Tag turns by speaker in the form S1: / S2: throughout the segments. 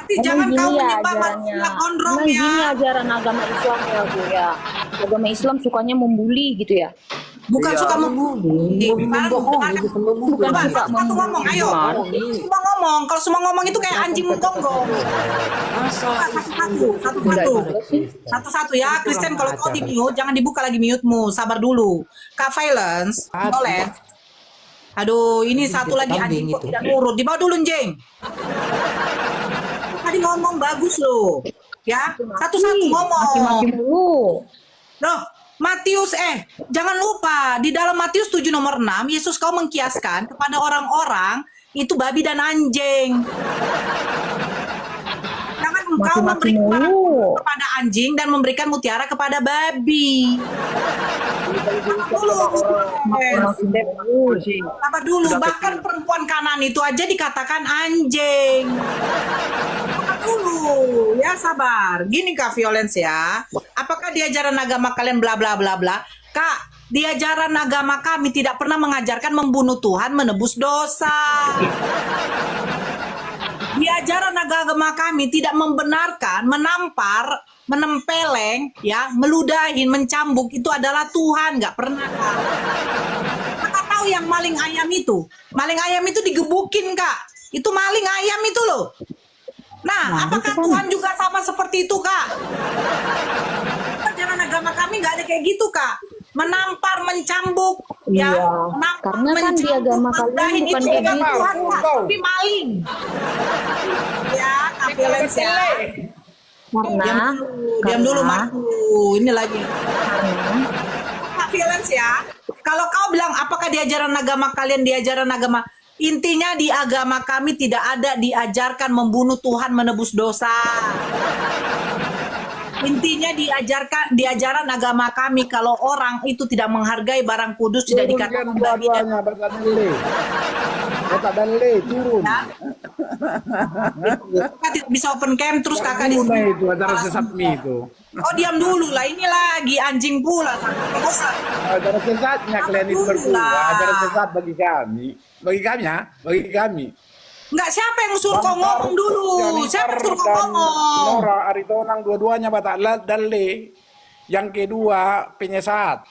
S1: Berarti
S2: Emang
S1: jangan kau
S2: gini ya
S1: menyembah
S2: ajarannya.
S1: manusia gondrong
S2: Emang
S1: ya.
S2: gini ajaran agama Islam ya Bu ya. Agama Islam sukanya membuli gitu ya.
S1: Bukan
S3: Iya.
S1: suka membuli.
S4: Membohongi, bukan membuli.
S2: Bukan
S1: Coba
S2: suka
S1: satu ngomong,
S2: membuli
S1: ayo.
S2: gimana?
S1: Semua ngomong. Kalau semua ngomong itu kayak anjing menggonggong.
S4: Masa
S2: Enggak
S1: Satu-satu.
S2: juga sih.
S1: Satu-satu ya. Kristen, kalau kau di mute, jangan dibuka lagi mute-mu. Sabar dulu. Kak Violence, boleh. Aduh, ini satu lagi anjing kok tidak nurut. Dibawa dulu, Jeng. Tadi ngomong bagus loh. Ya, satu-satu ngomong.
S2: Maki-maki mulu.
S1: Loh, Matius, jangan lupa di dalam Matius 7 nomor 6, Yesus kau mengkiaskan kepada orang-orang itu babi dan anjing. Jangan engkau
S2: Maki-maki
S1: memberikan barang
S2: mulu.
S1: kudus kepada anjing dan memberikan mutiara kepada babi. Sabar dulu, bahkan perempuan kanan itu aja dikatakan anjing. Sabar dulu, ya sabar. Gini Kak Violence ya, apakah di ajaran agama kalian bla bla bla bla? Kak, di ajaran agama kami tidak pernah mengajarkan membunuh Tuhan menebus dosa. Di ajaran agama kami tidak membenarkan menampar, menempeleng, ya, meludahin, mencambuk itu adalah Tuhan, nggak pernah. Kak. Kakak tahu yang maling ayam itu? Maling ayam itu digebukin, Kak. Itu maling ayam itu loh. Nah, apakah Tuhan juga sama seperti itu, Kak? Ajaran agama kami nggak ada kayak gitu, Kak. Menampar, mencambuk,
S2: Iya,
S1: ya, menampar,
S2: karena kan di agama kalian
S1: meludahin
S2: bukan
S1: itu
S2: kayak
S1: bukan
S2: gitu.
S1: Tuhan, Kak, tapi maling. Ya, Kak Violence ya.
S2: Karena
S1: Diam dulu, Marku. Ini lagi.
S2: karena
S1: Kak Violence ya. Kalau kau bilang apakah di ajaran agama kalian, di ajaran agama, intinya di agama kami tidak ada diajarkan membunuh Tuhan menebus dosa. Intinya di ajaran agama kami kalau orang itu tidak menghargai barang kudus tidak dikatakan babi dan
S3: Dua-duanya Batak Dalle turun.
S1: kakak tidak bisa open cam terus kakak di
S3: Guna itu acara sesat mie itu.
S1: Oh, diam dulu lah, ini lagi anjing pula.
S3: Acara sesatnya kalian itu berdua.
S1: Lah.
S3: Acara sesat bagi kami. Bagi kami ya, bagi kami.
S1: Enggak, siapa yang suruh kau ngomong dulu? Siapa yang suruh kau
S3: dan
S1: ngomong?
S3: Nora Aritonang dua-duanya Batak Dalle. Yang kedua penyesat.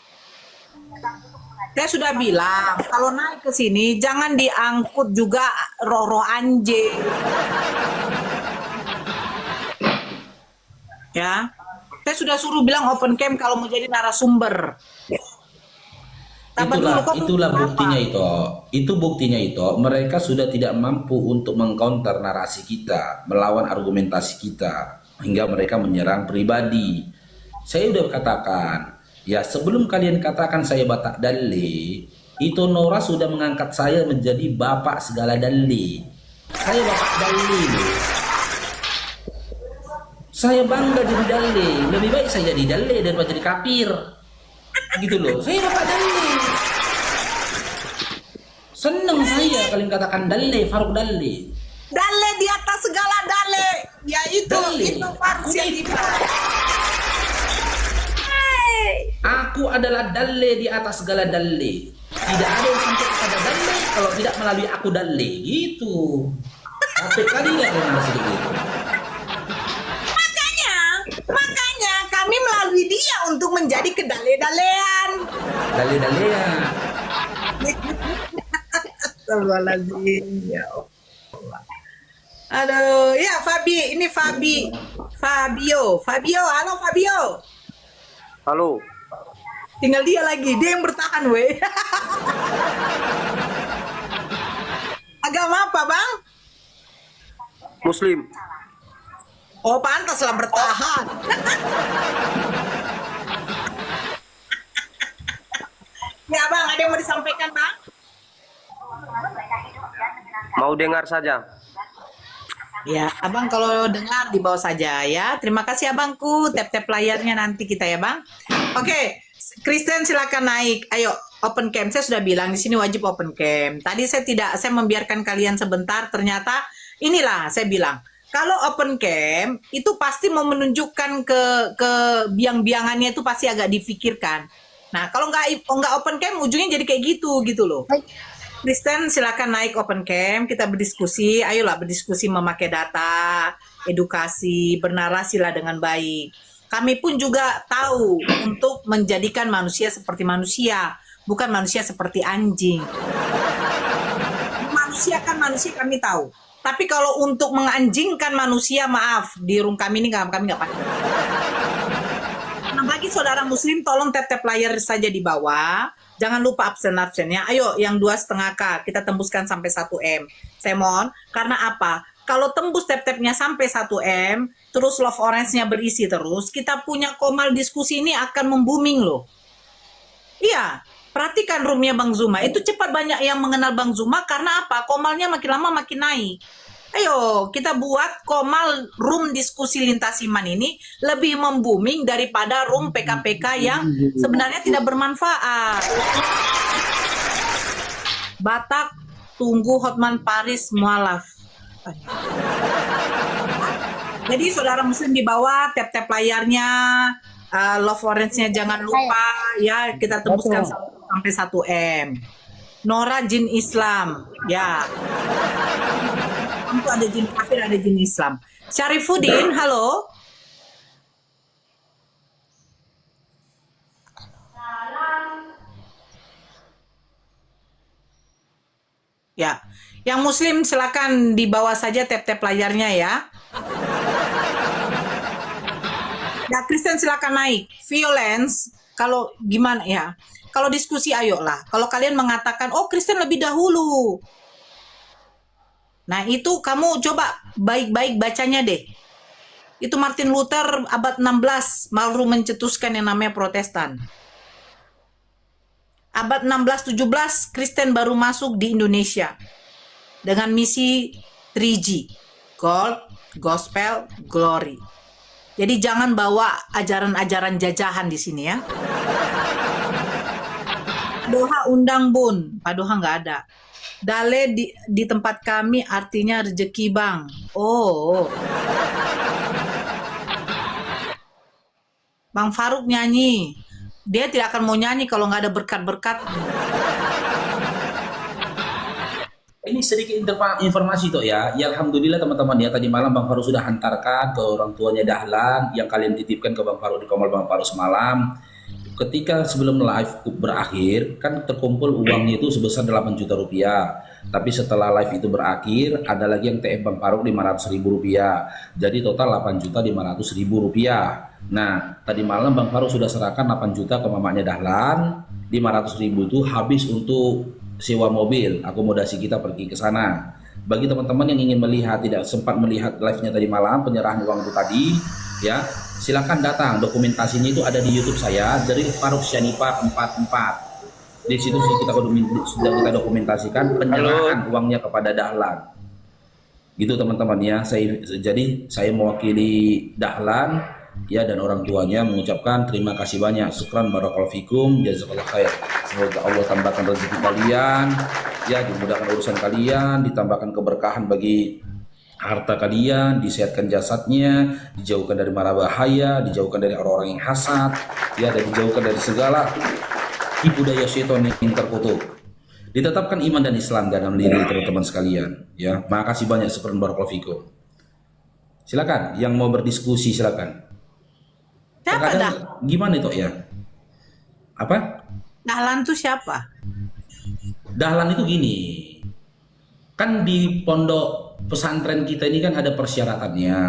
S1: Saya sudah bilang, kalau naik ke sini jangan diangkut juga roh-roh anjing. Ya. Saya sudah suruh bilang open cam kalau mau jadi narasumber. Sabar dulu, kok
S5: Itulah
S1: belum
S5: buktinya
S1: apa?
S5: itu. Itu buktinya itu. Mereka sudah tidak mampu untuk mengcounter narasi kita, melawan argumentasi kita, hingga mereka menyerang pribadi. Saya udah katakan, ya sebelum kalian katakan saya Batak Dalle, itu Nora sudah mengangkat saya menjadi bapak segala Dalle. Saya Bapak Dalle loh. Saya bangga jadi Dalle. Lebih baik saya jadi Dalle daripada jadi kafir. Gitu loh. Saya Bapak Dalle. Seneng saya kalian katakan Dalle, Faruk Dalle.
S1: Dale di atas segala dale. Ya itu,
S5: Dalle.
S1: itu Farsi yang dibilang.
S5: Aku adalah Dalle di atas segala Dalle. Tidak ada yang sampai kepada Dalle kalau tidak melalui aku Dalle. Gitu. Sampai kali nggak kenal segitu.
S1: Makanya kami melalui dia untuk menjadi kedale-dalean.
S5: Dalle ya.
S1: Astagfirullahaladzim, ya Allah. Aduh, ya Fabi, ini Fabio, halo Fabio.
S4: Halo.
S1: Tinggal dia lagi, dia yang bertahan, weh. Agama apa, Bang?
S4: Muslim.
S1: Oh, pantaslah bertahan. Ya, Bang, ada yang mau disampaikan, Bang?
S4: Mau dengar saja.
S1: Ya, Abang kalau dengar di bawah saja ya. Terima kasih Abangku. Tap-tap layarnya nanti kita ya, Bang. Oke, Kristen silakan naik. Ayo, open cam. Saya sudah bilang di sini wajib open cam. Tadi saya membiarkan kalian sebentar. Ternyata inilah saya bilang. Kalau open cam itu pasti mau menunjukkan ke biang-biangannya itu pasti agak difikirkan. Nah, kalau nggak open cam ujungnya jadi kayak gitu loh. Kristen silakan naik open cam, kita berdiskusi. Ayolah berdiskusi memakai data. edukasi, bernarasilah dengan baik. Kami pun juga tahu untuk menjadikan manusia seperti manusia, bukan manusia seperti anjing. Manusia kan manusia kami tahu. Tapi kalau untuk menganjingkan manusia, maaf, di room kami ini kami nggak pakai. Nah, bagi saudara muslim, tolong tap-tap layar saja di bawah. Jangan lupa absen-absen ya. Ayo, yang 2,5K, kita tembuskan sampai 1M. Saya mohon, karena apa? Kalau tembus tap-tapnya sampai 1M, terus love orange-nya berisi terus, kita punya Komal diskusi ini akan membuming loh. Iya, perhatikan roomnya Bang Zuma. Itu cepat banyak yang mengenal Bang Zuma karena apa? Komalnya makin lama makin naik. Ayo, kita buat Komal room diskusi lintas iman ini lebih membuming daripada room PKPK yang sebenarnya tidak bermanfaat. Batak, tunggu Hotman Paris mualaf. Jadi saudara muslim di bawah, tap-tap layarnya, love orange-nya jangan lupa ya, kita tembuskan sampai 1M. Nora jin Islam, ya. Tentu ada jin kafir, ada jin Islam. Syarifuddin, halo. Ya, yang muslim silakan di bawah saja tap-tap layarnya ya. Ya, Kristen silakan naik. Violence, kalau gimana ya? Kalau diskusi ayolah. Kalau kalian mengatakan, oh Kristen lebih dahulu. Nah itu kamu coba baik-baik bacanya deh. Itu Martin Luther abad 16 baru mencetuskan yang namanya Protestan. Abad 16-17 Kristen baru masuk di Indonesia. Dengan misi 3G. Gold, Gospel, Glory. Jadi jangan bawa ajaran-ajaran jajahan di sini ya. Doha undang bun, Pak Doha nggak ada. Dale di tempat kami artinya rezeki bang. Oh. Bang Faruk nyanyi. Dia tidak akan mau nyanyi kalau nggak ada berkat-berkat.
S5: Ini sedikit informasi tuh ya. Ya alhamdulillah teman-teman ya, tadi malam Bang Faruk sudah hantarkan ke orang tuanya Dahlan yang kalian titipkan ke Bang Faruk di Komal Bang Faruk semalam. Ketika sebelum live berakhir kan terkumpul uangnya itu sebesar 8 juta rupiah. Tapi setelah live itu berakhir ada lagi yang TF Bang Faruk 500.000 rupiah. Jadi total 8.500.000 rupiah. Nah tadi malam Bang Faruk sudah serahkan 8 juta ke mamanya Dahlan. 500.000 itu habis untuk sewa mobil, akomodasi kita pergi ke sana. Bagi teman-teman yang ingin melihat, tidak sempat melihat live-nya tadi malam, penyerahan uang itu tadi, ya silakan datang. Dokumentasinya itu ada di YouTube saya, dari Faruk Syanipa 44. Di situ sudah kita dokumentasikan penyerahan uangnya kepada Dahlan. Gitu teman-teman ya. Jadi saya mewakili Dahlan ya dan orang tuanya mengucapkan terima kasih banyak, syukran barakallahu fikum, jazakallahu khair. Semoga Allah tambahkan rezeki kalian ya, dimudahkan urusan kalian, ditambahkan keberkahan bagi harta kalian, disehatkan jasadnya, dijauhkan dari mara bahaya, dijauhkan dari orang-orang yang hasad ya, dan dijauhkan dari segala tipu daya syaitan yang terkutuk. Ditetapkan iman dan Islam dalam diri teman-teman sekalian ya. Makasih banyak, syukran barakallahu fikum. Silakan yang mau berdiskusi silakan.
S1: Siapa dah?
S5: Gimana itu ya? Apa?
S1: Dahlan tuh siapa?
S5: Dahlan itu gini. Kan di pondok pesantren kita ini kan ada persyaratannya.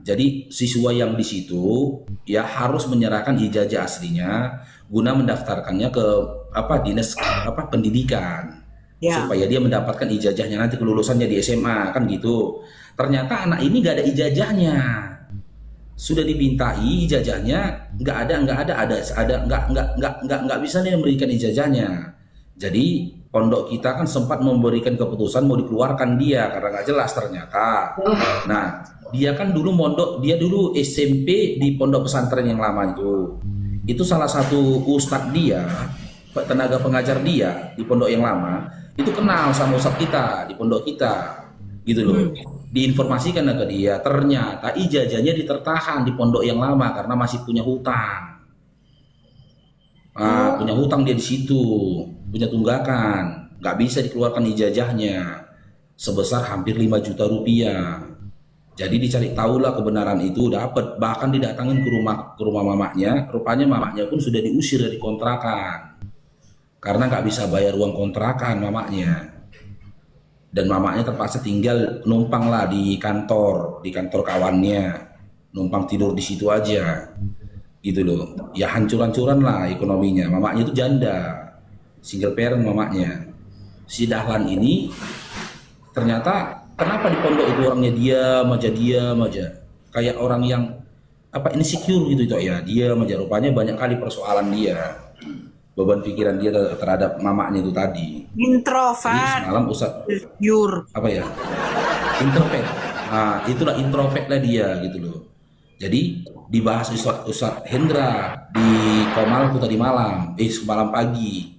S5: Jadi siswa yang di situ ya harus menyerahkan ijazah aslinya guna mendaftarkannya ke dinas pendidikan. Ya. Supaya dia mendapatkan ijazahnya nanti kelulusannya di SMA kan gitu. Ternyata anak ini gak ada ijazahnya. Sudah dipintai ijazahnya nggak bisa nih memberikan ijazahnya. Jadi pondok kita kan sempat memberikan keputusan mau dikeluarkan dia karena nggak jelas ternyata. Nah dia kan dulu dia dulu SMP di pondok pesantren yang lama itu salah satu ustadz dia, tenaga pengajar dia di pondok yang lama itu kenal sama ustadz kita di pondok kita gitu loh. Diinformasikan ke dia, ternyata ijazahnya ditertahan di pondok yang lama karena masih punya hutang. Punya hutang dia di situ, punya tunggakan, nggak bisa dikeluarkan ijazahnya sebesar hampir 5 juta rupiah. Jadi dicari tahulah kebenaran itu, dapat, bahkan didatangin ke rumah mamanya. Rupanya mamanya pun sudah diusir dari kontrakan karena nggak bisa bayar uang kontrakan mamanya. Dan mamanya terpaksa tinggal numpang lah di kantor kawannya, numpang tidur di situ aja, gitu loh. Ya hancur-hancuran lah ekonominya. Mamanya itu janda, single parent mamanya. Si Dahlan ini ternyata kenapa di pondok itu orangnya diam aja, kayak orang yang apa insecure gitu itu ya, diam aja. Rupanya banyak kali persoalan dia, beban pikiran dia terhadap mamanya itu tadi. Jadi
S1: Introvert.
S5: semalam Ustaz
S1: Jur.
S5: apa ya, introvert, nah itulah introvert lah dia gitu loh. Jadi dibahas Ustaz Hendra di Komalku tadi malam, semalam pagi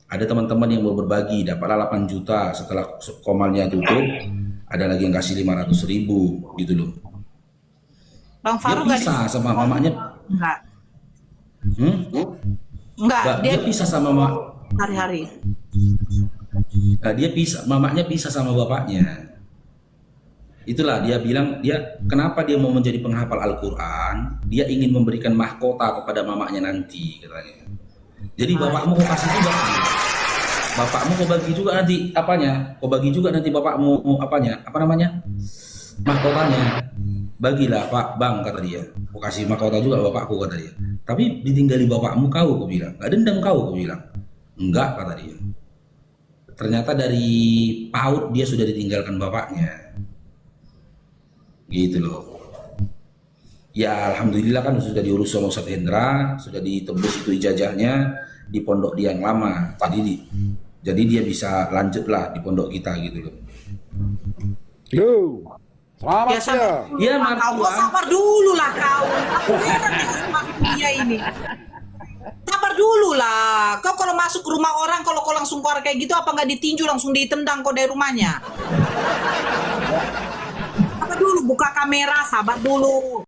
S5: ada teman-teman yang mau berbagi, dapatlah 8 juta setelah Komalnya tutup. Ada lagi yang kasih 500.000 gitu loh.
S1: Bang
S5: Dia
S1: Faru nggak
S5: pisah sama mamanya.
S1: Enggak.
S5: Hmm?
S1: Enggak,
S5: Dia pisah sama
S1: hari-hari.
S5: dia pisah, mamanya pisah sama bapaknya. Itulah dia bilang, kenapa dia mau menjadi penghafal Al-Quran, dia ingin memberikan mahkota kepada mamanya nanti katanya. Jadi bapakmu kau kasih juga, bapakmu kau bagi juga nanti apanya, kau bagi juga nanti bapakmu apanya, apa namanya, mahkotanya, bagilah Pak Bang kata dia, kau kasih mahkota juga bapakku kata dia. Tapi ditinggali bapakmu kau bilang, gak dendam kau bilang, enggak kata dia. Ternyata dari PAUD dia sudah ditinggalkan bapaknya, gitu loh. Ya alhamdulillah kan sudah diurus sama Ustaz Hendra, sudah ditebus itu ijazahnya di pondok dia yang lama. Jadi dia bisa lanjut lah di pondok kita gitu loh.
S3: Selamat
S1: Biasa.
S3: siang.
S5: Iya
S1: Kau sabar dulu lah kau. Aku heran dengan semakin dia ini. Sabar dulu lah. Kau kalau masuk ke rumah orang, kalau kau langsung keluar kayak gitu, apa nggak ditinju langsung ditendang kau dari rumahnya? Sabar dulu, buka kamera, sabar dulu.